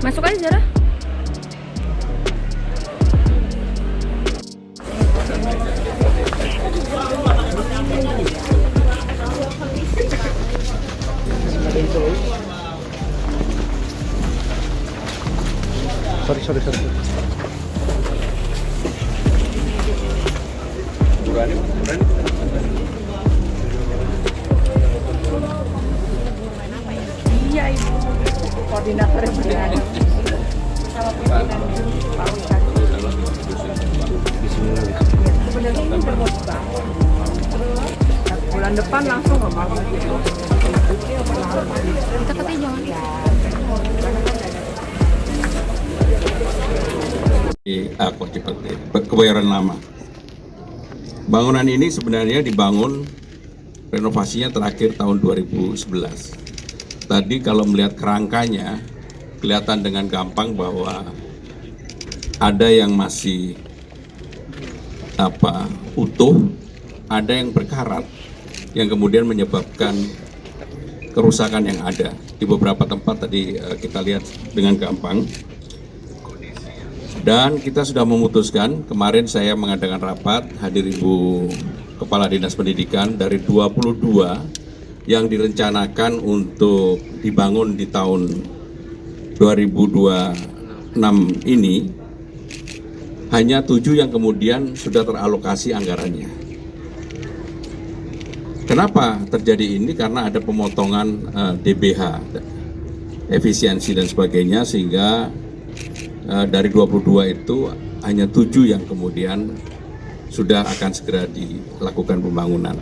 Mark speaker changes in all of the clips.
Speaker 1: Masuk aja Zara.
Speaker 2: Sorry.
Speaker 1: Iya ibu. Koordinator yang berani. Sama pimpinan Pak Ustadz.
Speaker 2: Bismillah.
Speaker 1: Sebenarnya ini udah mau dibangun. Bulan depan langsung nggak mau. Deketnya jangan.
Speaker 3: Kebayoran Lama. Bangunan ini sebenarnya dibangun renovasinya terakhir tahun 2011. Tadi kalau melihat kerangkanya kelihatan dengan gampang bahwa ada yang masih utuh, ada yang berkarat yang kemudian menyebabkan kerusakan yang ada di beberapa tempat tadi kita lihat dengan gampang. Dan kita sudah memutuskan, kemarin saya mengadakan rapat, hadir Ibu Kepala Dinas Pendidikan, dari 22 yang direncanakan untuk dibangun di tahun 2026 ini, hanya 7 yang kemudian sudah teralokasi anggarannya. Kenapa terjadi ini? Karena ada pemotongan DBH, efisiensi dan sebagainya, sehingga dari 22 itu hanya 7 yang kemudian sudah akan segera dilakukan pembangunan.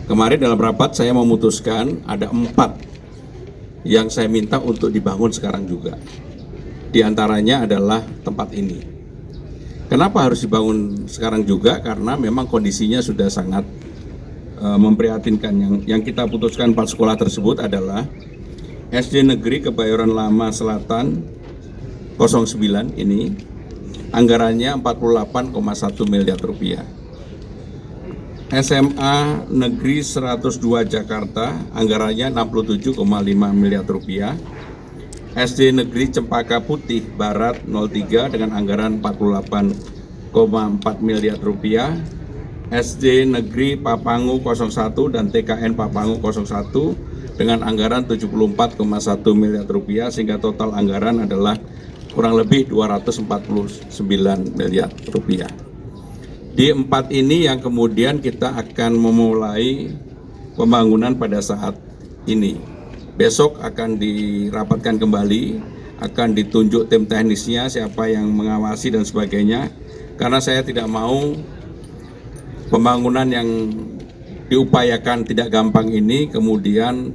Speaker 3: Kemarin dalam rapat saya memutuskan ada 4 yang saya minta untuk dibangun sekarang juga. Di antaranya adalah tempat ini. Kenapa harus dibangun sekarang juga? Karena memang kondisinya sudah sangat memprihatinkan. Yang kita putuskan 4 sekolah tersebut adalah SD Negeri Kebayoran Lama Selatan 09 ini anggarannya 48,1 miliar rupiah. SMA Negeri 102 Jakarta anggarannya 67,5 miliar rupiah. SD Negeri Cempaka Putih Barat 03 dengan anggaran 48,4 miliar rupiah. SD Negeri Papangu 01 dan TKN Papangu 01 dengan anggaran 74,1 miliar rupiah, sehingga total anggaran adalah kurang lebih 249 miliar rupiah. Di 4 ini yang kemudian kita akan memulai pembangunan pada saat ini. Besok akan dirapatkan kembali, akan ditunjuk tim teknisnya, siapa yang mengawasi dan sebagainya. Karena saya tidak mau pembangunan yang diupayakan tidak gampang ini kemudian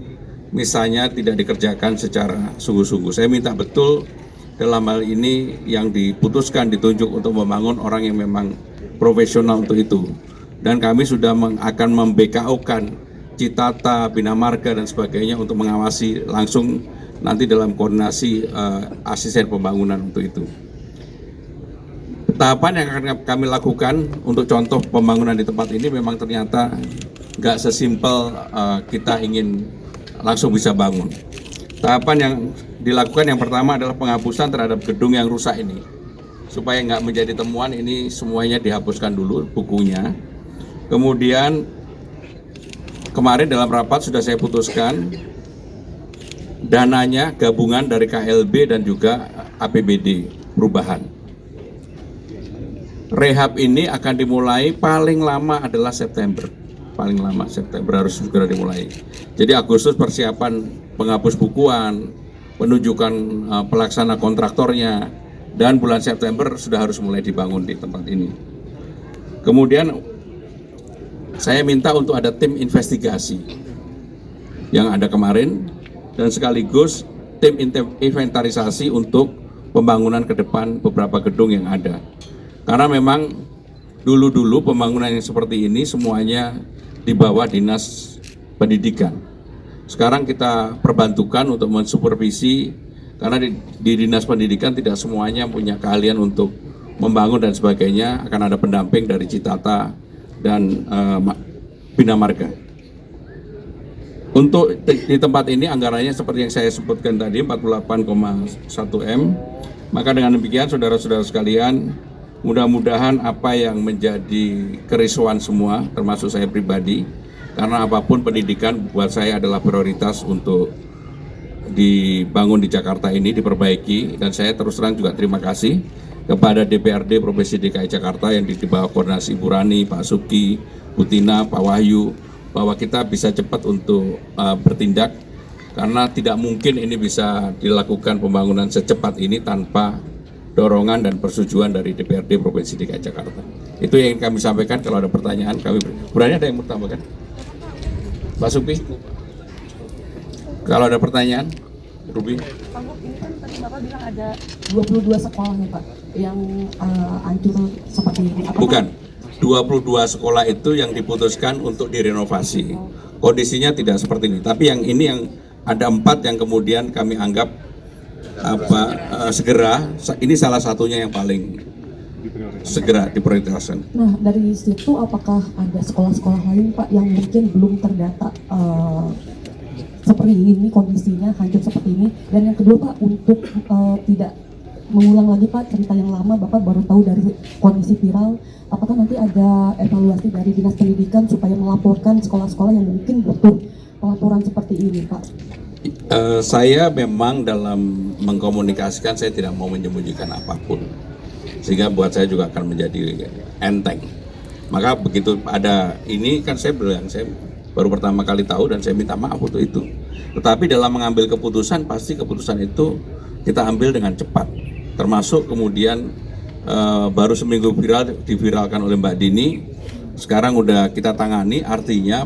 Speaker 3: misalnya tidak dikerjakan secara sungguh-sungguh. Saya minta betul dalam hal ini yang diputuskan ditunjuk untuk membangun orang yang memang profesional untuk itu. Dan kami sudah akan mem-BKO-kan Citata, Bina Marga dan sebagainya untuk mengawasi langsung nanti dalam koordinasi asisten pembangunan untuk itu. Tahapan yang akan kami lakukan untuk contoh pembangunan di tempat ini memang ternyata nggak sesimpel kita ingin langsung bisa bangun. Tahapan yang dilakukan yang pertama adalah penghapusan terhadap gedung yang rusak ini. Supaya nggak menjadi temuan, ini semuanya dihapuskan dulu bukunya. Kemudian kemarin dalam rapat sudah saya putuskan dananya gabungan dari KLB dan juga APBD perubahan. Rehab ini akan dimulai paling lama adalah September. Paling lama September harus segera dimulai. Jadi Agustus persiapan penghapus bukuan, penunjukan pelaksana kontraktornya, dan bulan September sudah harus mulai dibangun di tempat ini. Kemudian saya minta untuk ada tim investigasi yang ada kemarin dan sekaligus tim inventarisasi untuk pembangunan ke depan beberapa gedung yang ada. Karena memang dulu-dulu pembangunan yang seperti ini semuanya di bawah Dinas Pendidikan. Sekarang kita perbantukan untuk mensupervisi, karena di Dinas Pendidikan tidak semuanya punya keahlian untuk membangun dan sebagainya, akan ada pendamping dari Citata dan Bina Marga. Untuk di tempat ini anggarannya seperti yang saya sebutkan tadi 48,1 M. Maka dengan demikian saudara-saudara sekalian, mudah-mudahan apa yang menjadi kerisauan semua, termasuk saya pribadi, karena apapun pendidikan buat saya adalah prioritas untuk dibangun di Jakarta ini, diperbaiki. Dan saya terus terang juga terima kasih kepada DPRD Provinsi DKI Jakarta yang di bawah koordinasi Ibu Rani, Pak Suki, Bu Tina, Pak Wahyu, bahwa kita bisa cepat untuk bertindak, karena tidak mungkin ini bisa dilakukan pembangunan secepat ini tanpa dorongan dan persetujuan dari DPRD Provinsi DKI Jakarta. Itu yang kami sampaikan. Kalau ada pertanyaan kami berani. Ada yang mau tambahkan? Pak Suki? Kalau ada pertanyaan, Ruby?
Speaker 1: Pak Gub, ini kan tadi Bapak bilang ada
Speaker 4: 22 sekolah nih Pak yang hancur seperti ini. Apakah
Speaker 3: Bukan. 22 sekolah itu yang diputuskan untuk direnovasi. Kondisinya tidak seperti ini. Tapi yang ini yang ada 4 yang kemudian kami anggap segera. Ini salah satunya yang paling segera diprioritaskan.
Speaker 4: Nah, dari situ apakah ada sekolah-sekolah lain Pak yang mungkin belum terdata seperti ini kondisinya hancur seperti ini? Dan yang kedua Pak, untuk tidak mengulang lagi Pak cerita yang lama, Bapak baru tahu dari kondisi viral, apakah nanti ada evaluasi dari Dinas Pendidikan supaya melaporkan sekolah-sekolah yang mungkin butuh pelaporan seperti ini Pak?
Speaker 3: Saya memang dalam mengkomunikasikan, saya tidak mau menyembunyikan apapun, sehingga buat saya juga akan menjadi enteng. Maka begitu ada ini kan saya bilang, saya baru pertama kali tahu dan saya minta maaf untuk itu. Tetapi dalam mengambil keputusan, pasti keputusan itu kita ambil dengan cepat. Termasuk kemudian baru seminggu diviralkan oleh Mbak Dini, sekarang udah kita tangani. Artinya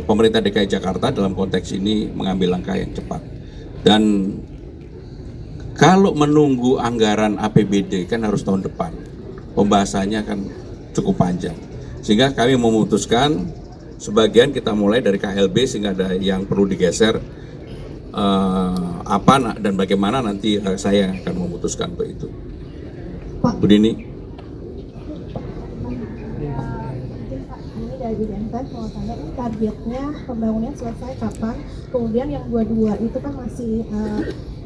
Speaker 3: pemerintah DKI Jakarta dalam konteks ini mengambil langkah yang cepat. Dan kalau menunggu anggaran APBD kan harus tahun depan, pembahasannya kan cukup panjang, sehingga kami memutuskan sebagian kita mulai dari KLB, sehingga ada yang perlu digeser dan bagaimana nanti saya akan memutuskan untuk itu.
Speaker 4: Pak,
Speaker 3: Bu Dini.
Speaker 5: Ini dari BNPB mau tanya, ini targetnya pembangunan selesai kapan? Kemudian yang 22 itu kan masih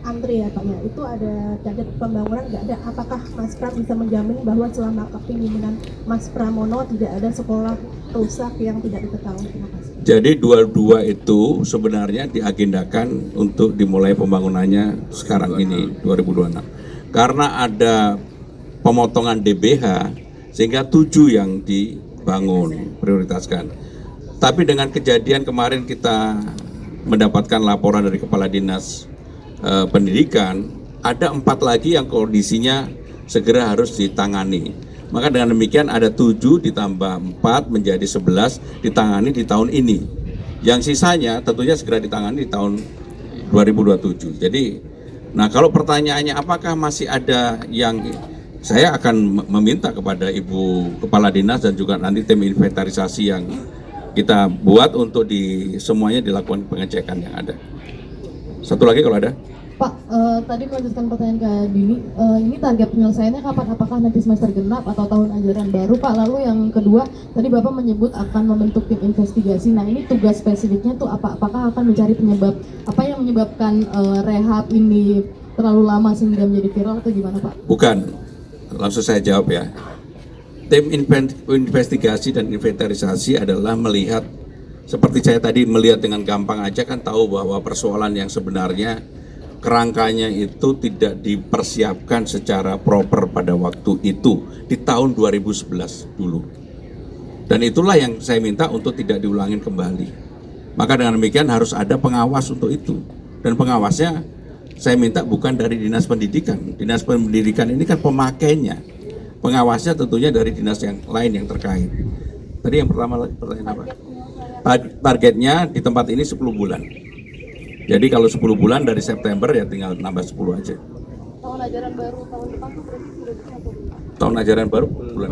Speaker 5: antri ya Pak ya, itu ada target pembangunan nggak ada? Apakah Mas Pram bisa menjamin bahwa selama kepemimpinan Mas Pramono tidak ada sekolah rusak yang tidak diketahui? Terima kasih.
Speaker 3: Jadi 22 itu sebenarnya diagendakan untuk dimulai pembangunannya sekarang ini 2026. Karena ada pemotongan DBH sehingga 7 yang dibangun, prioritaskan. Tapi dengan kejadian kemarin kita mendapatkan laporan dari Kepala Dinas Pendidikan, ada 4 lagi yang kondisinya segera harus ditangani. Maka dengan demikian ada 7 ditambah 4 menjadi 11 ditangani di tahun ini. Yang sisanya tentunya segera ditangani di tahun 2027. Jadi, nah kalau pertanyaannya apakah masih ada yang, saya akan meminta kepada Ibu Kepala Dinas dan juga nanti tim inventarisasi yang kita buat untuk semuanya dilakukan pengecekan yang ada. Satu lagi kalau ada.
Speaker 6: Pak, tadi melanjutkan pertanyaan ke Dini, ini target penyelesaiannya kapan? Apakah nanti semester genap atau tahun ajaran baru Pak? Lalu yang kedua, tadi Bapak menyebut akan membentuk tim investigasi. Nah ini tugas spesifiknya tuh apa? Apakah akan mencari penyebab, apa yang menyebabkan rehab ini terlalu lama sehingga menjadi viral atau gimana Pak?
Speaker 3: Bukan, langsung saya jawab ya. Tim investigasi dan inventarisasi adalah melihat, seperti saya tadi melihat dengan gampang aja kan tahu bahwa persoalan yang sebenarnya kerangkanya itu tidak dipersiapkan secara proper pada waktu itu di tahun 2011 dulu. Dan itulah yang saya minta untuk tidak diulangin kembali. Maka dengan demikian harus ada pengawas untuk itu. Dan pengawasnya saya minta bukan dari Dinas Pendidikan. Dinas Pendidikan ini kan pemakainya. Pengawasnya tentunya dari dinas yang lain yang terkait. Tadi yang pertama pertanyaan apa? Targetnya di tempat ini 10 bulan. Jadi kalau 10 bulan dari September ya tinggal nambah 10 aja.
Speaker 6: Tahun ajaran baru tahun depan tuh berarti sudah bisa?
Speaker 3: Tahun ajaran baru bulan